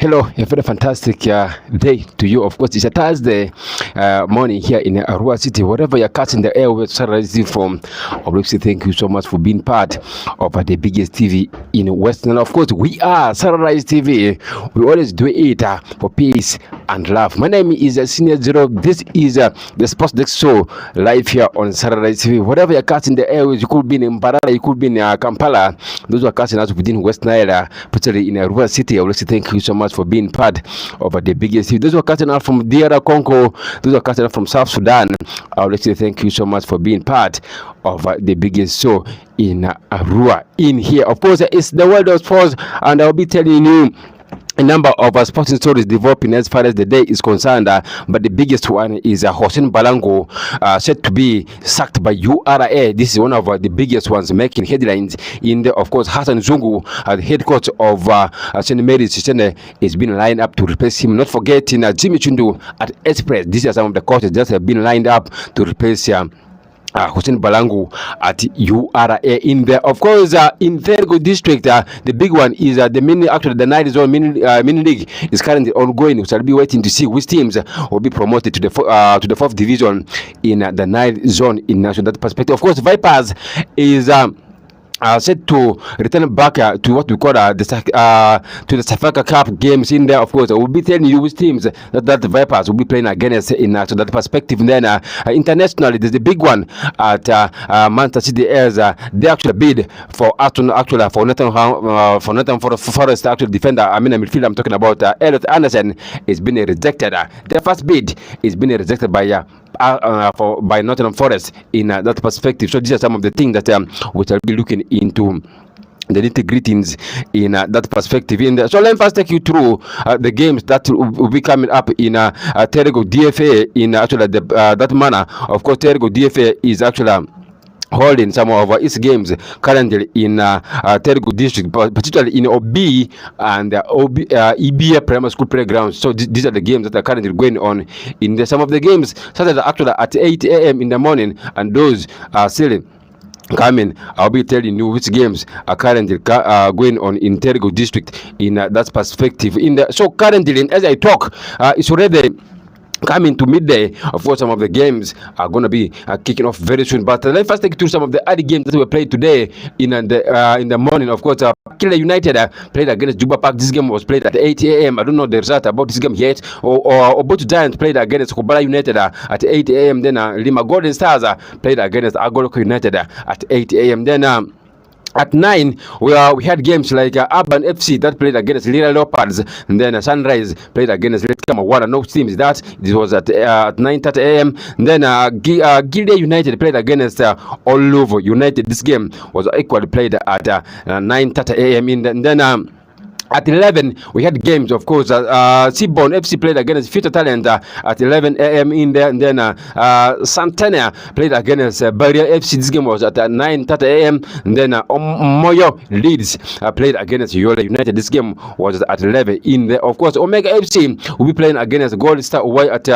Hello, a very fantastic day to you. Of course, it's a Thursday morning here in Arua City. Wherever you're catching the air with Sararights TV from, obviously, thank you so much for being part of the biggest TV in Western. Of course, we are Sararights TV. We always do it for peace and love. My name is Senior Zero. This is the Sports Desk Show live here on Sararights TV. Wherever you're catching the air, you could be in Mbarara, you could be in Kampala. Those who are catching us within West Nile, particularly in Arua City, obviously, thank you so much for being part of the biggest TV. Those who are catching out from DR Congo, those who are catching out from South Sudan, I would like to thank you so much for being part of the biggest show in Arua. In here, of course, it's the world of sports, and I'll be telling you a number of sporting stories developing as far as the day is concerned, but the biggest one is Hossein Balango said to be sacked by URA. This is one of the biggest ones making headlines in the, of course, Hassan Zungu, the head coach of St. Mary's Chisene, is being lined up to replace him. Not forgetting Jimmy Chundu at Express. These are some of the coaches that have been lined up to replace Hossein Balango at URA in there. Of course, in Tergo district, the big one is the mini. Actually, the night zone mini league is currently ongoing. We shall be waiting to see which teams will be promoted to the fourth division in the night zone in national perspective. Of course, Vipers is set to return back to what we call to the Safaka Cup games in there. Of course, we'll be telling you which teams that the Vipers will be playing against in so that perspective. And then internationally, there's the big one at Manchester City as they actually bid for Nathan Forest actual defender. I mean, a midfielder. I'm talking about Elliot Anderson is being rejected. Their first bid is being rejected by Nottingham Forest in that perspective. So these are some of the things that we shall be looking into the nitty-gritties in that perspective. So let me first take you through the games that will be coming up in Tergo DFA in actually that manner. Of course, Tergo DFA is actually holding some of its games currently in Tergo district, particularly in OB and EBA primary school playgrounds. So these are the games that are currently going on in there. Some of the games started actually at 8 a.m. in the morning, and those are still coming. I'll be telling you which games are currently going on in Tergo district in that perspective. So currently, as I talk, it's already coming to midday. Of course, some of the games are going to be kicking off very soon. But let's first take you through some of the other games that were played today in the morning. Of course, Killer United played against Juba Park. This game was played at 8 a.m. I don't know the result about this game yet. Or both Giants played against Kobala United at 8 a.m. Then Lima Golden Stars played against Agoloko United at 8 a.m. Then at 9, we had games like Urban FC that played against Lira Leopards, and then Sunrise played against Red Kamawana. No teams that this was at 9:30 a.m. And then Gilde United played against Oluvo United. This game was equally played at 9:30 a.m. And then at 11, we had games, of course. Seaborn FC played against Future Talent at 11 a.m. in there. And then Santana played against Barrier FC. This game was at 9:30 a.m. And then Moyo Leeds played against Yola United. This game was at 11 in there. Of course, Omega FC will be playing against Gold Star Away at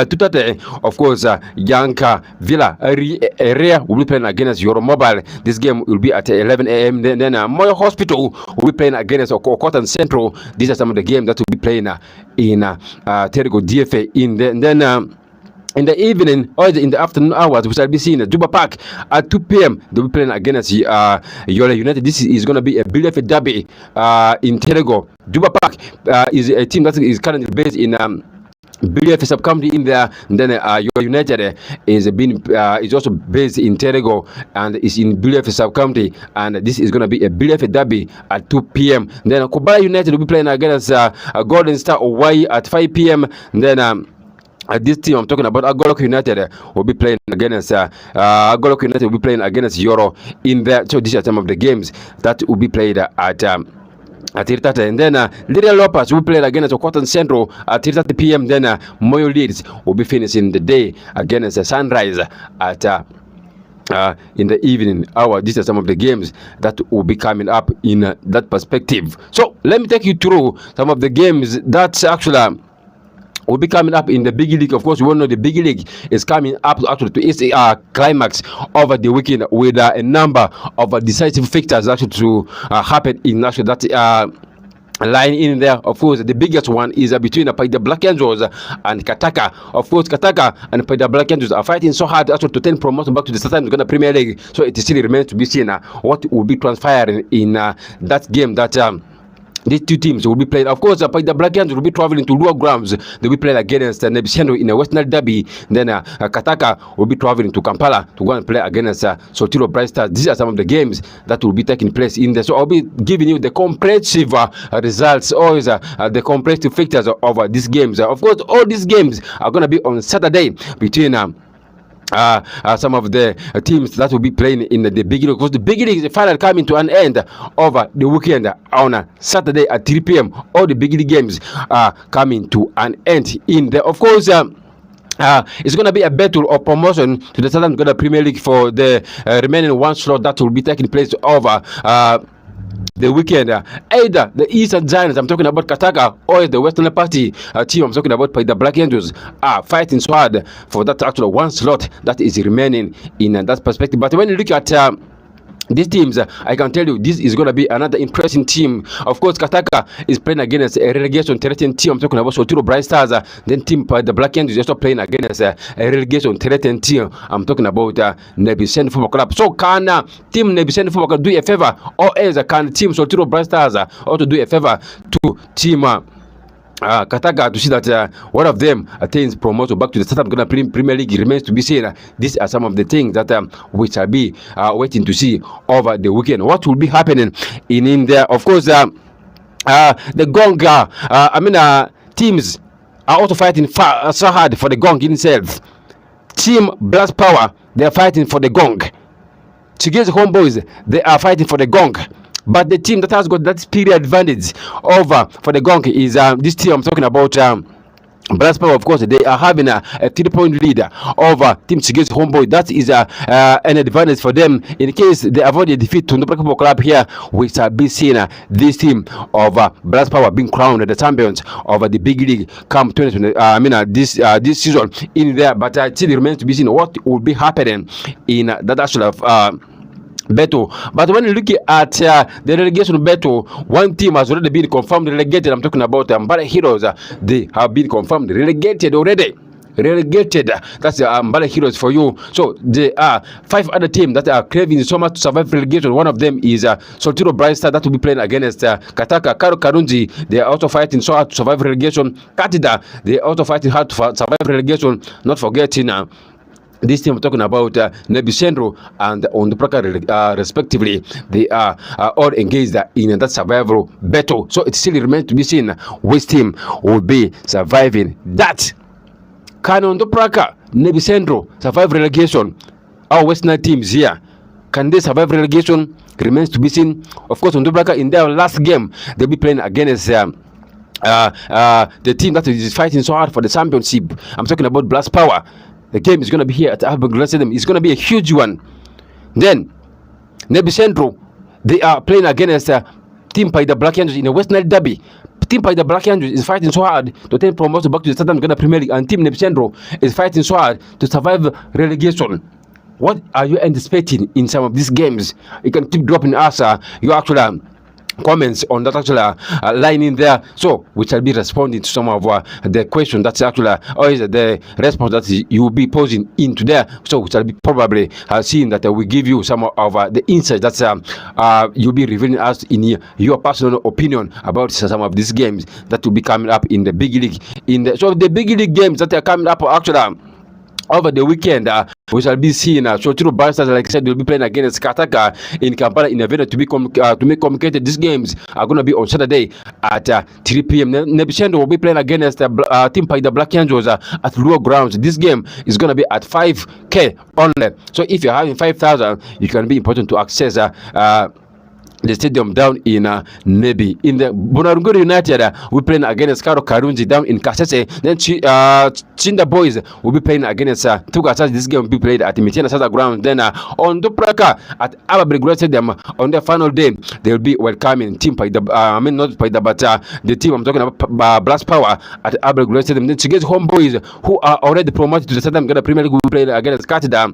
2:30, of course, Yanka Villa area will be playing against Euro Mobile. This game will be at 11 a.m. Then Moyo Hospital will be playing against Cotton Central. These are some of the games that will be playing in Tergo DFA. In the evening or in the afternoon hours, we shall be seeing Juba Park at 2 p.m. They'll be playing against Yola United. This is going to be a BFA derby in Tergo. Juba Park is a team that is currently based in BFA sub-county in there. And then Yola United is also based in Terego and is in BFA sub-county, and this is going to be a BFA derby at 2 p.m. Then Kobala United will be playing against Golden Star Hawaii at 5 p.m. And then this team I'm talking about, Agoloko United, will be playing against Yoro in there. So these are some of the games that will be played at 3:30. And then Little Lopers will play against Cotton Central at 3:30 p.m. Then Moyo Leeds will be finishing the day against Sunrise at in the evening hour. These are some of the games that will be coming up in that perspective. So let me take you through some of the games that actually will be coming up in the big league. Of course, we all know the big league is coming up actually to its climax over the weekend with a number of decisive fixtures actually to happen in actually that line in there. Of course, the biggest one is between the Black Angels and Kataka. Of course, Kataka and the Black Angels are fighting so hard actually to turn promotion back to the Southern Uganda Premier League. So it still remains to be seen what will be transpiring in that game that these two teams will be playing. Of course, the Black Angels will be traveling to Luo grounds. They will be playing against Nebisendo in a Western Derby. Then Kataka will be traveling to Kampala to go and play against Soltiro Bright Stars. These are some of the games that will be taking place in there. So I'll be giving you the comprehensive results, or the comprehensive fixtures of these games. Of course, all these games are going to be on Saturday between some of the teams that will be playing in the big league, because the big league is finally coming to an end over the weekend on Saturday at 3 p.m. All the big league games are coming to an end in there. Of course, it's going to be a battle of promotion to the Southern Uganda Premier League for the remaining one slot that will be taking place over the weekend. Either the Eastern Giants, I'm talking about Kataka, or the Western Party team, I'm talking about the Black Angels, are fighting so hard for that actual one slot that is remaining in that perspective. But when you look at these teams, I can tell you this is going to be another impressive team. Of course, Kataka is playing against a relegation threatened team. I'm talking about Soltiro Bright Stars. Then team the Black Angels is also playing against a relegation threatened team. I'm talking about Nebisendo Football Club. So can team Nebisendo Football Club do a favor, or else can team Soltiro Bright Stars also do a favor to team Kataka to see that one of them attains promotion back to the Southern Uganda Premier League? Remains to be seen. These are some of the things that we shall be waiting to see over the weekend. What will be happening in there? Of course, the Gong, teams are also fighting so hard for the Gong itself. Team Blast Power, they are fighting for the Gong. Chige's Homeboys, they are fighting for the Gong. But the team that has got that superior advantage over for the Gong is this team I'm talking about. Blast Power, of course, they are having a 3-point lead over Team Chige's Homeboy. That is an advantage for them in case they avoid a defeat to the Football Club here. We shall be seeing this team of Blast Power being crowned the champions of the big league come 2020. This season in there. But it still remains to be seen what will be happening in that actual battle. But when you look at the relegation battle, one team has already been confirmed relegated. I'm talking about Mbale Heroes. They have been confirmed relegated already. Relegated. That's Mbale Heroes for you. So there are 5 other teams that are craving so much to survive relegation. One of them is Soltiro Bright Star that will be playing against Kataka. Karo Karunji, they are also fighting so hard to survive relegation. Katida, they are also fighting hard to survive relegation. Not forgetting this team I'm talking about Nebisendo and Ondupraka respectively. They are all engaged in that survival battle. So it still remains to be seen which team will be surviving that. Can Ondupraka, Nebisendo survive relegation? Our Western teams here, can they survive relegation? Remains to be seen. Of course, Ondupraka in their last game they'll be playing against the team that is fighting so hard for the championship. I'm talking about Blast Power. The game is going to be here at Albert Stadium. It's going to be a huge one. Then, Nebisendo, they are playing against Team by the Black Angels in a Western Derby. Team by the Black Angels is fighting so hard to take promotion back to the Southern Uganda Premier League, and Team Nebisendo is fighting so hard to survive relegation. What are you anticipating in some of these games? You can keep dropping us your actual comments on that actual line in there, so we shall be responding to some of the questions that's actually or is the response that you will be posing into there. So we shall be probably seeing that we give you some of the insights that you'll be revealing us in your personal opinion about some of these games that will be coming up in the big league. So the big league games that are coming up actually over the weekend, we shall be seeing Soltiro Bright Stars, like I said, will be playing against Kataka in Kampala in a venue to make communicated. These games are going to be on Saturday at 3 p.m. Nebisendo will be playing against Team by the Black Angels at Luo grounds. This game is going to be at 5K only. So if you're having 5,000, you can be important to access the stadium down in Nebi. In the Bonarunguri United, we're playing against Karo Karunji down in Kasese. Then Chinda Boys will be playing against Tugasas. This game will be played at Mitiana Sasa ground. Then on Dupraka at Ababri Stadium on the final day, they will be welcoming team by the not by the but the team I'm talking about Blast Power at Ababri Stadium. Then Chige's Homeboys, who are already promoted to the Southern Uganda Premier League, will play against Katida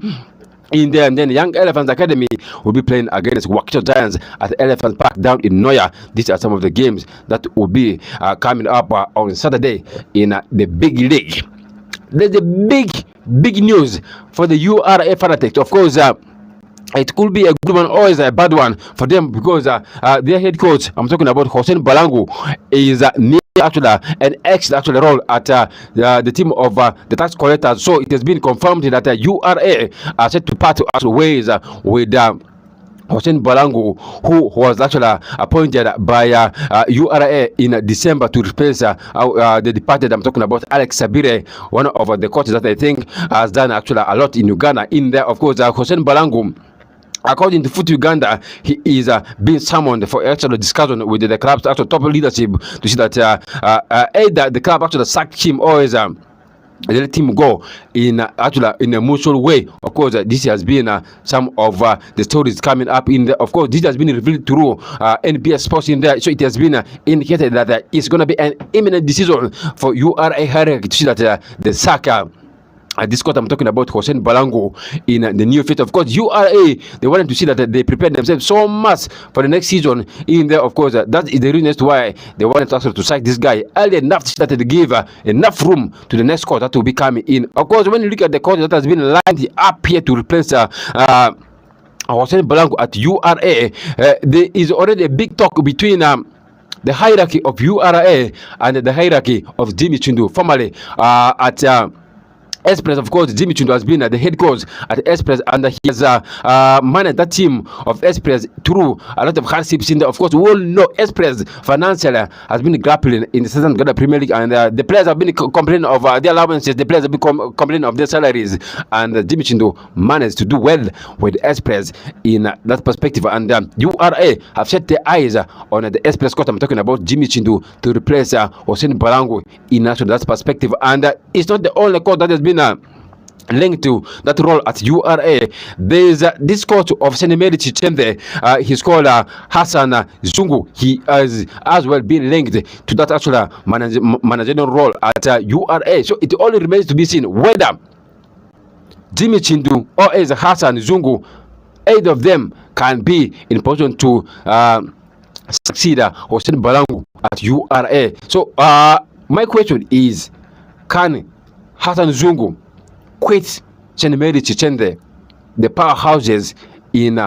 in there. And then Young Elephants Academy will be playing against Wakicho Giants at Elephant Park down in Noya. These are some of the games that will be coming up on Saturday in the big league. There's a big news for the URA fanatics. Of course, it could be a good one or is a bad one for them, because their head coach, I'm talking about Hossein Balangu, is near actually an ex actually role at the team of the tax collectors. So it has been confirmed that URA are set to part ways with Hossein Balangu, who was actually appointed by URA in December to replace the departed. I'm talking about Alex Sabire, one of the coaches that I think has done actually a lot in Uganda. In there, of course, Hossein Balangu, according to Foot Uganda, he is being summoned for actual discussion with the club's actual top leadership to see that either the club actually sacked him or is let him go in actually in a mutual way. Of course, this has been some of the stories coming up in there. Of course, this has been revealed through NBS Sports in there. So it has been indicated that it's going to be an imminent decision for URA hierarchy to see that the sack this court, I'm talking about Hossein Balangu, in the near future. Of course, URA, they wanted to see that they prepared themselves so much for the next season in there. Of course, that is the reason as to why they wanted to sack this guy early enough that they give enough room to the next court that will be coming in. Of course, when you look at the court that has been lined up here to replace Hossein Balangu at URA, there is already a big talk between the hierarchy of URA and the hierarchy of Jimmy Chindu, formerly at Express. Of course, Jimmy Chindu has been the head coach at Express, and he has managed that team of Express through a lot of hardships in there. Of course, we all know Express financially has been grappling in the Southern Ghana Premier League, and the players have been complaining of their allowances, the players have been complaining of their salaries, and Jimmy Chindu managed to do well with Express in that perspective. And URA have set their eyes on the Express coach. I'm talking about Jimmy Chindu to replace Hossein Balangu in that perspective. And it's not the only coach that has been linked to that role at URA. There is this coach of Senemeri Chichende. He's called Hassan Zungu. He has as well been linked to that actual managerial role at URA. So it only remains to be seen whether Jimmy Chindu or is Hassan Zungu, either of them can be in position to succeed Hossein Balangu at URA. So my question is, can Hassan Zungu quit Senemeri Chichende, the powerhouses in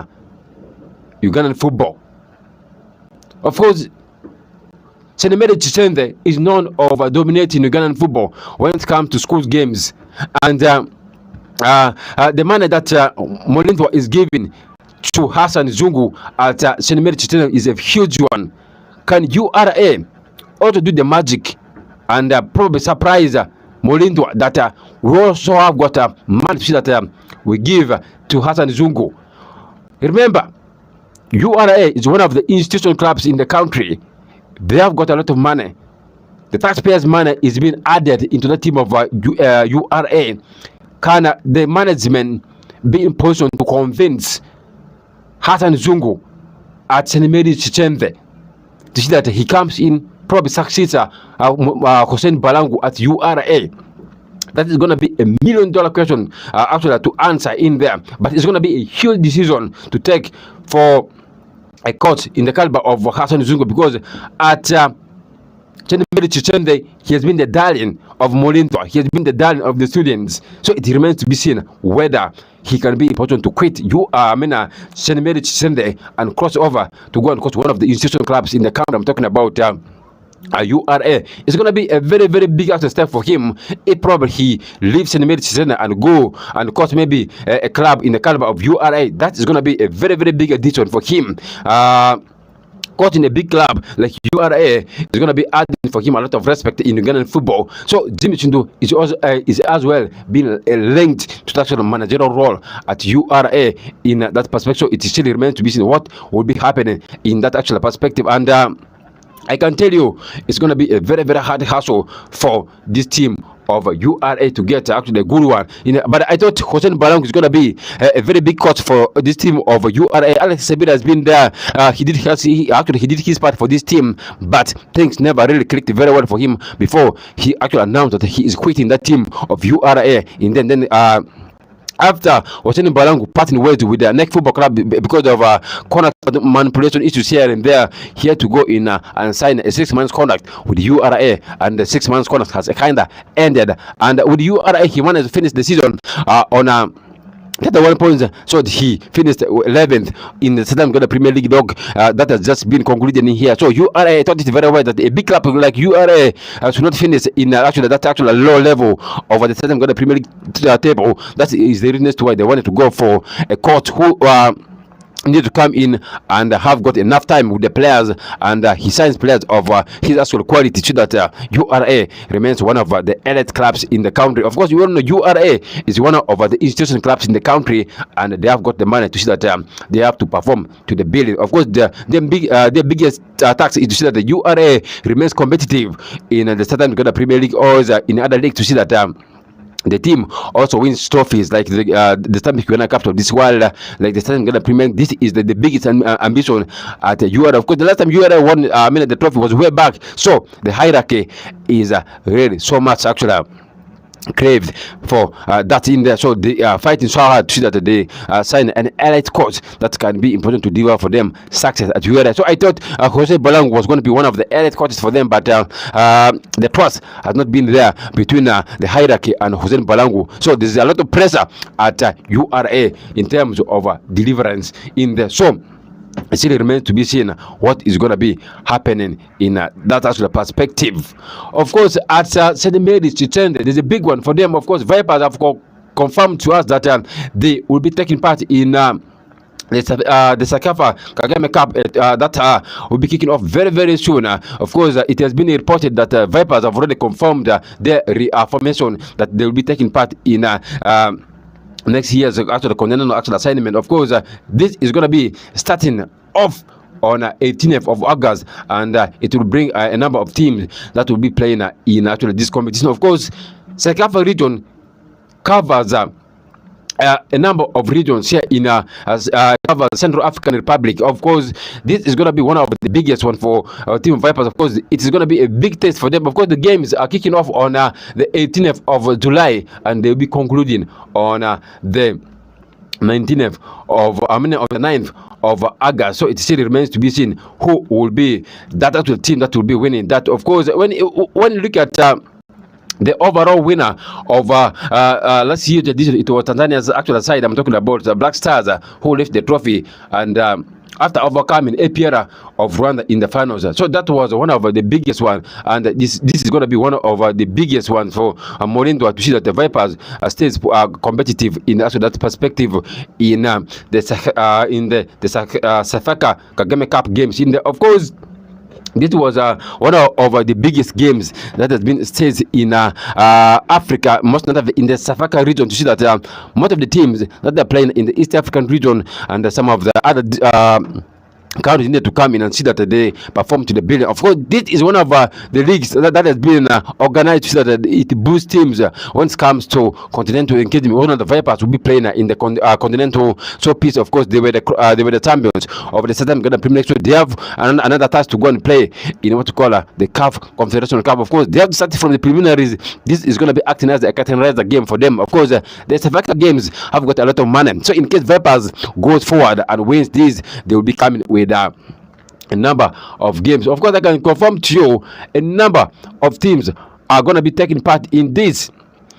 Ugandan football? Of course, Senemeri Chichende is known of dominating Ugandan football when it comes to school games, and the money that Molindwa is giving to Hassan Zungu at Senemeri Chichende is a huge one. Can URA also do the magic and probably surprise Molindwa that we also have got a money that we give to Hassan Zungu? Remember, URA is one of the institutional clubs in the country. They have got a lot of money. The taxpayers' money is being added into the team of URA. Can the management be in position to convince Hassan Zungu at Senemeri Chichende to see that he comes in, probably succeeds Hossein Balangu at URA? That is going to be $1 million question actually to answer in there, but it's going to be a huge decision to take for a coach in the caliber of Hassan Zungu, because at Senemeri Chichende, he has been the darling of Molindwa. He has been the darling of the students. So it remains to be seen whether he can be important to quit Senemeri Chichende and cross over to go and coach one of the institutional clubs in the country. I'm talking about URA. It's going to be a very, very big step for him. It probably he leaves Senemeri Chichende and go and coach maybe a club in the caliber of URA. That is going to be a very, very big addition for him. Coaching a big club like URA is going to be adding for him a lot of respect in Ugandan football. So Jimmy Chindu is also is as well being linked to that sort of managerial role at URA in that perspective. So it still remains to be seen what will be happening in that actual perspective. And I can tell you it's going to be a very, very hard hassle for this team of URA to get actually a good one. But I thought Hossein Balangu is going to be a very big coach for this team of URA. Alex Sabir has been there. He did his part for this team, but things never really clicked very well for him before he actually announced that he is quitting that team of URA. And then after Hossein Balangu parting ways with the next football club because of contract manipulation issues here and there, he had to go in and sign a 6-month contract with URA, and the 6 months contract has kind of ended. And with URA, he wanted to finish the season on 31 points, so he finished 11th in the Southern Ghana Premier League. Dog, that has just been concluded in here. So URA thought it very well that a big club like URA should not finish in actually a low level of the Southern Ghana Premier League table. That is the reason why they wanted to go for a coach who need to come in and have got enough time with the players, and he signs players of his actual quality, so that URA remains one of the elite clubs in the country. Of course, you all know URA is one of the institutional clubs in the country, and they have got the money to see that they have to perform to the billing. Of course, their biggest task is to see that the URA remains competitive in the Southern Ghana Premier League or in other leagues, to see that the team also wins trophies like the Stanbic Ghana Cup of this world, like the Southern Ghana Premier. This is the biggest ambition at URA. Of course, the last time URA won the trophy was way back. So the hierarchy is really so much actually craved for that in there. So they are fighting so hard to see that they sign an elite coach that can be important to deliver for them success at URA. So I thought Jose Balang was going to be one of the elite coaches for them, but the trust has not been there between the hierarchy and Jose Balangu. So there's a lot of pressure at URA in terms of deliverance in there. So it still remains to be seen what is going to be happening in that actual perspective. Of course, at St. Mary's Chichende, there's a big one for them. Of course, Vipers have confirmed to us that they will be taking part in the Sakafa Kagame Cup that will be kicking off very, very soon. Of course, it has been reported that Vipers have already confirmed their reaffirmation that they will be taking part in next year's actual continental actual assignment. Of course, this is going to be starting off on 18th of August, and it will bring a number of teams that will be playing in actually this competition. Of course, Sakafa region covers a number of regions here in Central African Republic. Of course, this is going to be one of the biggest one for Team Vipers. Of course, it is going to be a big test for them. Of course, the games are kicking off on the 18th of July, and they'll be concluding on the 19th of the 9th of August. So it still remains to be seen who will be that actual team that will be winning that. Of course, when you look at the overall winner of last year's edition, it was Tanzania's actual side. I'm talking about the Black Stars, who left the trophy and after overcoming APR of Rwanda in the finals. So that was one of the biggest one, and this is going to be one of the biggest ones for Morindo to see that the Vipers stays competitive in also that perspective in the Safaka Kagame Cup games. Of course, this was one of the biggest games that has been staged in Africa, most notably in the Safaka region, to see that most of the teams that are playing in the East African region and some of the other countries need to come in and see that they perform to the billion. Of course, this is one of the leagues that has been organized so that it boosts teams when it comes to continental engagement. One of the Vipers will be playing in the continental showpiece. Of course, they were the champions of the Southern Ghana Premier League. So they have another task to go and play in what you call the CAF Confederation Cup. Of course, they have to start from the preliminaries. This is going to be acting as a curtain raiser game for them. Of course, the Safaka games have got a lot of money. So in case Vipers goes forward and wins these, they will be coming with a number of games. Of course, I can confirm to you a number of teams are going to be taking part in this.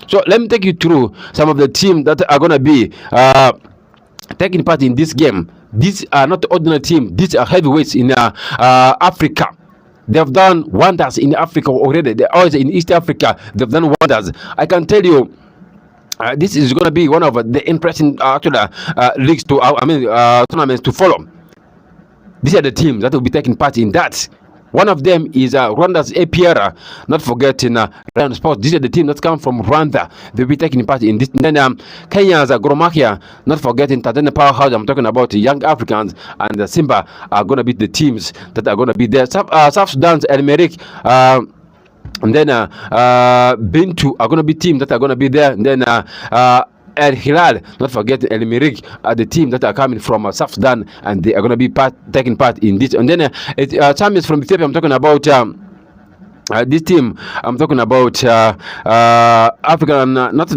So let me take you through some of the teams that are going to be taking part in this game. These are not ordinary teams. These are heavyweights in Africa. They have done wonders in Africa already. They are also in East Africa. They've done wonders. I can tell you, this is going to be one of the interesting leagues tournaments to follow. These are the teams that will be taking part in that. One of them is Rwanda's APR, not forgetting Ryan Sports. These are the teams that come from Rwanda. They'll be taking part in this. And then Kenya's GerohThis, not forgetting Tanzania Powerhouse. I'm talking about Young Africans, and Simba are going to be the teams that are going to be there. South Sudan's El Merreikh, and then Bintu are going to be teams that are going to be there. And then El Hilal, not forgetting El Merreikh, are the team that are coming from South Sudan, and they are going to be taking part in this. And then champions from Ethiopia, I'm talking about this team I'm talking about, African, not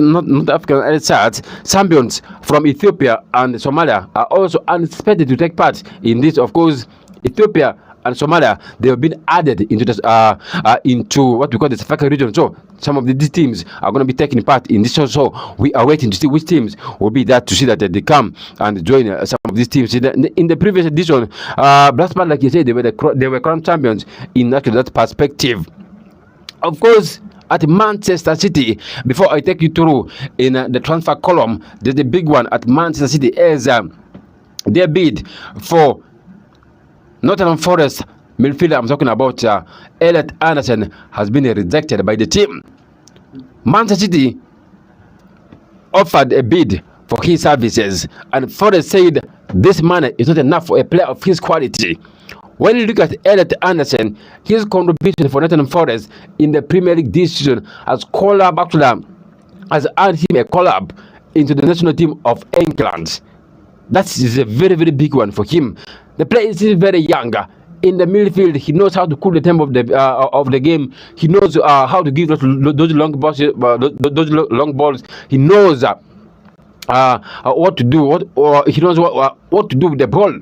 African sides, champions from Ethiopia and Somalia are also unexpected to take part in this. Of course, Ethiopia and Somalia, they have been added into this, into what we call the Safaka region. So some of these teams are going to be taking part in this show. So we are waiting to see which teams will be there to see that they come and join some of these teams. In the previous edition, Black Span, like you said, they were crowned champions in actually that perspective. Of course, at Manchester City, before I take you through in the transfer column, there's the big one at Manchester City as their bid for Nottingham Forest midfielder, I'm talking about Elliot Anderson, has been rejected by the team. Manchester City offered a bid for his services, and Forest said this money is not enough for a player of his quality. When you look at Elliot Anderson, his contribution for Nottingham Forest in the Premier League this season has has earned him a call-up into the national team of England. That is a very, very big one for him. The player is still very young. In the midfield, he knows how to cool the tempo of the game. He knows how to give those long balls. Those long balls. He knows what to do. He knows what to do with the ball.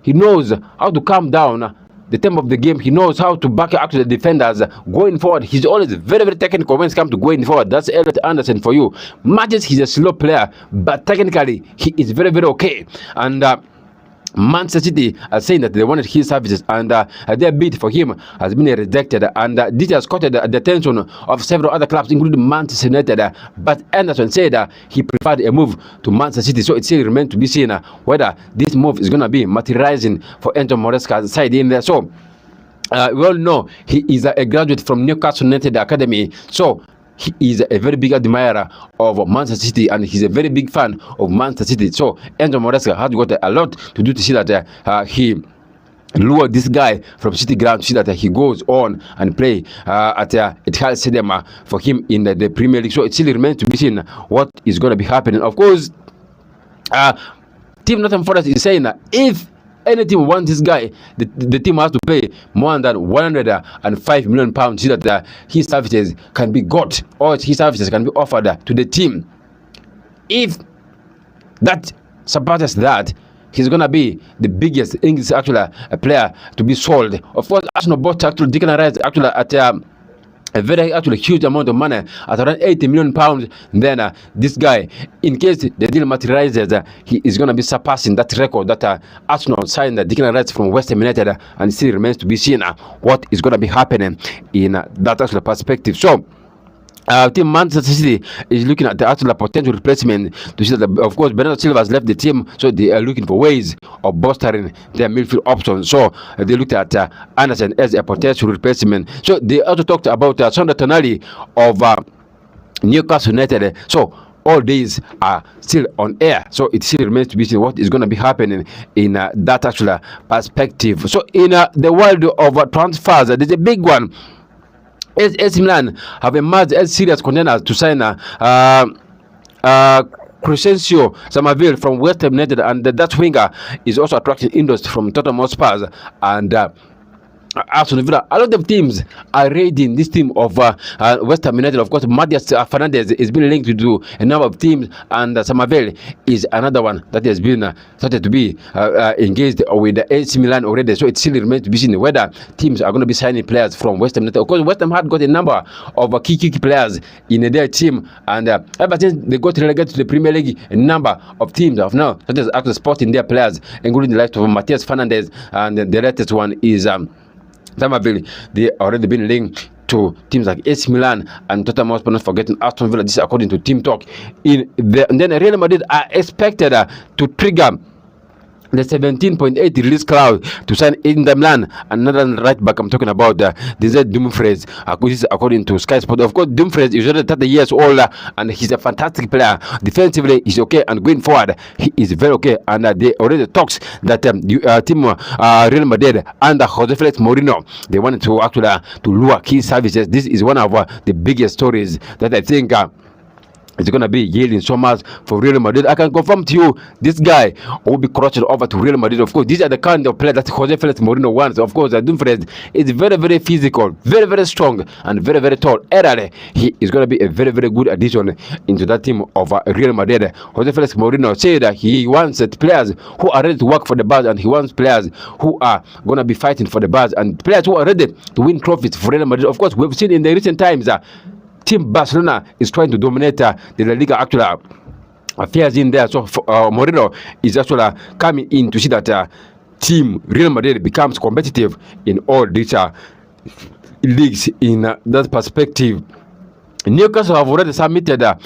He knows how to calm down the tempo of the game. He knows how to back up to the defenders going forward. He's always very, very technical when it comes to going forward. That's Elliot Anderson for you. Matches, he's a slow player, but technically he is very, very okay. And Manchester City are saying that they wanted his services, and their bid for him has been rejected, and this has caught the attention of several other clubs, including Manchester United. But Anderson said he preferred a move to Manchester City, so it still remains to be seen whether this move is going to be materializing for Enzo Maresca's side in there. So we all know he is a graduate from Newcastle United Academy, so he is a very big admirer of Manchester City, and he's a very big fan of Manchester City. So Enzo Maresca has got a lot to do to see that he lured this guy from City ground to see that he goes on and play at Etihad Stadium for him in the Premier League. So it still remains to be seen what is going to be happening. Of course, Team Nottingham Forest is saying that if any team wants this guy, the team has to pay more than £105 million so that his services can be got, or his services can be offered to the team. If that surpasses that, he's gonna be the biggest English player to be sold. Of course, Arsenal bought Declan Rice at a very huge amount of money at around £80 million. Then this guy, in case the deal materializes, he is going to be surpassing that record that Arsenal signed Declan Rice from West Ham United, and it still remains to be seen what is going to be happening in that perspective. So Team Manchester City is looking at the actual potential replacement to see that, of course, Bernardo Silva has left the team, so they are looking for ways of bolstering their midfield options. So they looked at Anderson as a potential replacement. So they also talked about Sandro Tonali of Newcastle United. So all these are still on air, so it still remains to be seen what is going to be happening in that actual perspective. So in the world of transfers, there's a big one. AC Milan have emerged as serious contenders to sign Crescencio Somerville from West Ham United, and the Dutch winger is also attracting interest from Tottenham Hotspur and Aston Villa. A lot of teams are raiding this team of West Ham United. Of course, Matias Fernandez is being linked to a number of teams, and Somerville is another one that has been started to be engaged with the AC Milan already. So it still remains to be seen whether teams are going to be signing players from West Ham United. Of course, West Ham had got a number of key players in their team, and ever since they got relegated to the Premier League, a number of teams have now started actually spotting their players, including the likes of Matias Fernandez, and the latest one is Somerville. They already been linked to teams like AC Milan and Tottenham Hotspur, not forgetting Aston Villa. This is according to Team Talk. And then Real Madrid are expected to trigger the 17.8 release clause to sign Inter Milan. Another right back I'm talking about, this is Dumfries. This is according to Sky Sport. Of course, Dumfries is already 30 years old, and he's a fantastic player. Defensively, he's okay, and going forward, he is very okay. And they already talks that team Real Madrid under Jose Felix Mourinho, they wanted to actually to lure key services. This is one of the biggest stories that I think It's going to be yielding so much for Real Madrid. I can confirm to you, this guy will be crossing over to Real Madrid. Of course, these are the kind of players that Jose Felix Mourinho wants. Of course, Dumfries is very, very physical, very, very strong, and very, very tall. Error, he is going to be a very, very good addition into that team of Real Madrid. Jose Felix Mourinho said that he wants players who are ready to work for the buzz, and he wants players who are going to be fighting for the buzz, and players who are ready to win trophies for Real Madrid. Of course, we've seen in the recent times Team Barcelona is trying to dominate the La Liga actually affairs in there. So Mourinho is actually coming in to see that Team Real Madrid becomes competitive in all these leagues. In that perspective, Newcastle have already submitted a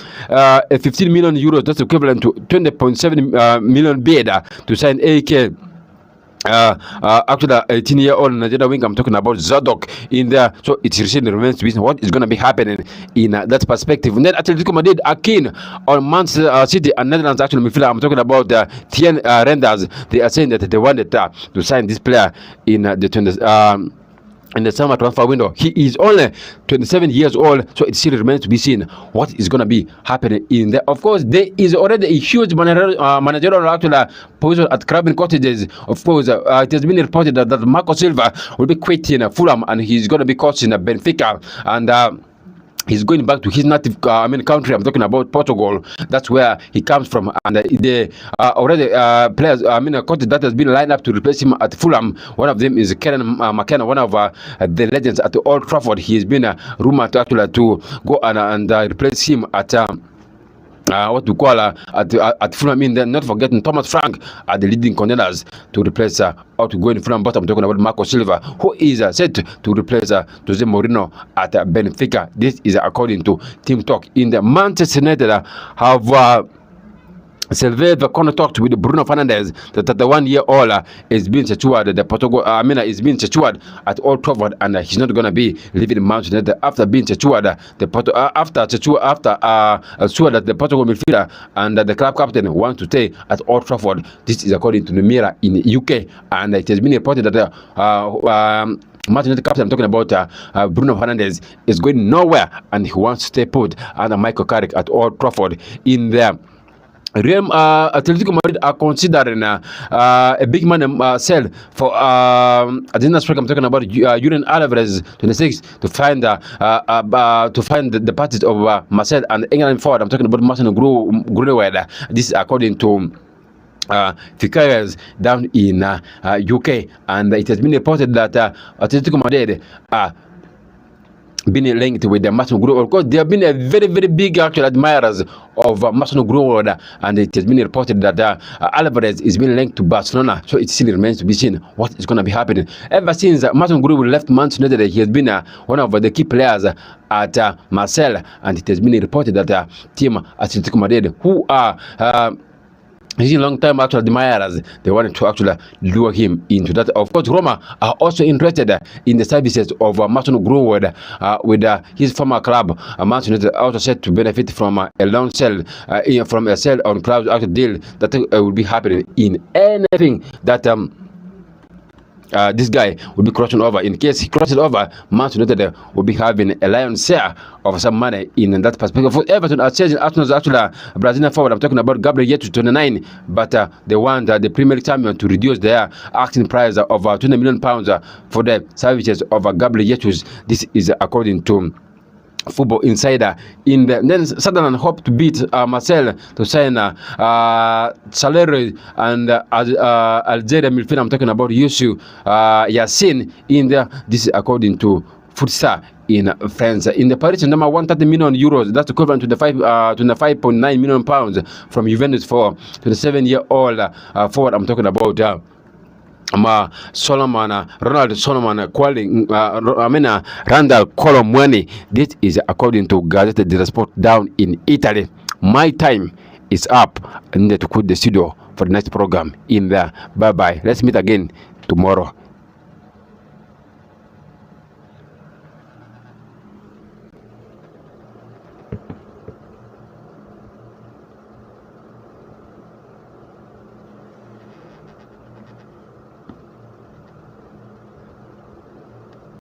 15 million euros, that's equivalent to 20.7 million bid to sign AK. Actually, 18-year-old Nigerian wing, I'm talking about Zadok in there. So it remains to be seen what is going to be happening in that perspective. And then Atletico Madrid are keen on Manchester City and Netherlands actually midfielder. I'm talking about Thien Renders. They are saying that they wanted to sign this player in the in the summer transfer window. He is only 27 years old, so it still remains to be seen what is going to be happening in there. Of course, there is already a huge managerial actual position at Craven Cottages. Of course, it has been reported that Marco Silva will be quitting Fulham and he's going to be coaching Benfica, and he's going back to his native country. I'm talking about Portugal. That's where he comes from. And the already players, coach that has been lined up to replace him at Fulham. One of them is Kieran McKenna, one of the legends at Old Trafford. He has been rumored to actually to go and replace him at what we call at Fulham. Not forgetting Thomas Frank are the leading contenders to replace or to go in Fulham. But I'm talking about Marco Silva, who is set to replace Jose Mourinho at Benfica. This is according to Team Talk. In the Manchester United have surveyed the contact with Bruno Fernandes, that the 1-year-old is being secured. The Portugal, is being secured at Old Trafford, and he's not going to be leaving Manchester United after being secured. After secured that the Portugal midfielder and the club captain want to stay at Old Trafford. This is according to the Mirror in the UK, and it has been reported that Manchester United captain, I'm talking about Bruno Fernandes, is going nowhere, and he wants to stay put under Michael Carrick at Old Trafford. In there, Atletico Madrid are considering a big man sell for Argentina striker. I'm talking about Julian Alvarez, 26, to find the parties of Marcel and England forward. I'm talking about Marcelo Grunewald. This is according to figures down in UK, and it has been reported that Atletico Madrid been linked with the Marcelo Grunewald. Of course, they have been a very, very big actual admirers of Marcelo Grunewald, and it has been reported that Alvarez is being linked to Barcelona. So it still remains to be seen what is going to be happening. Ever since Marcelo Grunewald left Manchester United, he has been one of the key players at Marseille, and it has been reported that team Atletico Madrid, who are he's a long time actual admirers, they wanted to actually lure him into that. Of course, Roma are also interested in the services of Marcelo Grunewald with his former club. Manchester United also said to benefit from a loan sell, from a sell on club's actual deal that will be happening in anything that this guy will be crossing over. In case he crosses over, Manchester United will be having a lion's share of some money in that perspective. For Everton are chasing Arsenal's actually Brazilian forward. I'm talking about Gabriel Jesus, 29, but they want the Premier League champion to reduce their asking price of £20 million for the services of Gabriel Jesus. This is according to Football Insider. In the then Sunderland hope to beat Marseille to sign Sararights and Algeria midfielder. I'm talking about Youssou Yassine in there. This is according to Futsal in France. In the Paris number 130 million euros, that's equivalent to the 5.9 million pounds from Juventus for 27-year-old forward. I'm talking about Ronald Solomon calling Randall Colomwani. This is according to Gazzetta dello Sport down in Italy. My time is up. I need to quit the studio for the next program in there. Bye bye. Let's meet again tomorrow.